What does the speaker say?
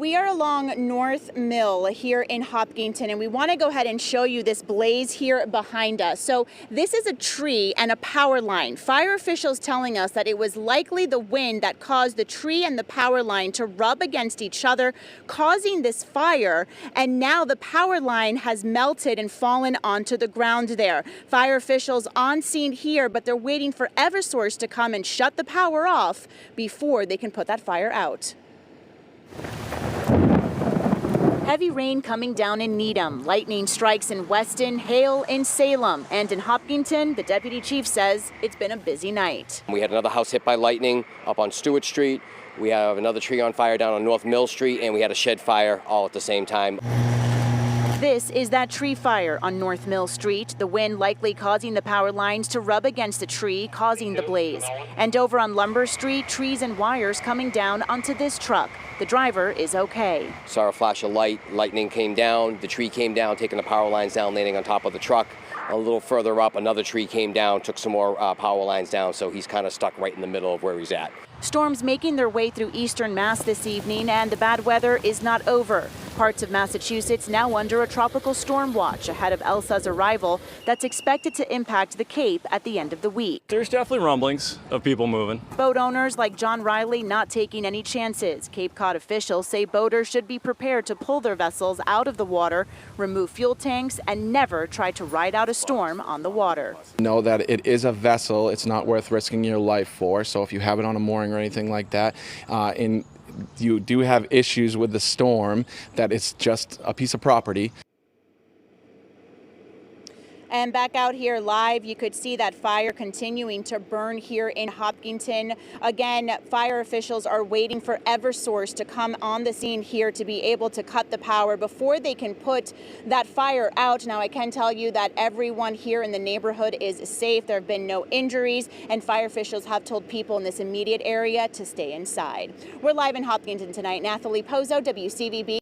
We are along North Mill here in Hopkinton, and we want to go ahead and show you this blaze here behind us. So this is a tree and a power line. Fire officials telling us that it was likely the wind that caused the tree and the power line to rub against each other, causing this fire. And now the power line has melted and fallen onto the ground there. Fire officials on scene here, but they're waiting for Eversource to come and shut the power off before they can put that fire out. Heavy rain coming down in Needham, lightning strikes in Weston, hail in Salem, and in Hopkinton, the deputy chief says it's been a busy night. We had another house hit by lightning up on Stewart Street. We have another tree on fire down on North Mill Street, and we had a shed fire all at the same time. This is that tree fire on North Mill Street, the wind likely causing the power lines to rub against the tree, causing the blaze. And over on Lumber Street, trees and wires coming down onto this truck. The driver is okay. Saw a flash of light, lightning came down, the tree came down, taking the power lines down, landing on top of the truck. A little further up, another tree came down, took some more power lines down, so he's kind of stuck right in the middle of where he's at. Storms making their way through eastern Mass this evening, and the bad weather is not over. Parts of Massachusetts now under a tropical storm watch ahead of Elsa's arrival that's expected to impact the Cape at the end of the week. There's definitely rumblings of people moving. Boat owners like John Riley not taking any chances. Cape Cod officials say boaters should be prepared to pull their vessels out of the water, remove fuel tanks, and never try to ride out a storm on the water. Know that it is a vessel. It's not worth risking your life for. So if you have it on a mooring or anything like that, and you do have issues with the storm, that it's just a piece of property. And back out here live, you could see that fire continuing to burn here in Hopkinton. Again, fire officials are waiting for Eversource to come on the scene here to be able to cut the power before they can put that fire out. Now, I can tell you that everyone here in the neighborhood is safe. There have been no injuries, and fire officials have told people in this immediate area to stay inside. We're live in Hopkinton tonight. Nathalie Pozo, WCVB.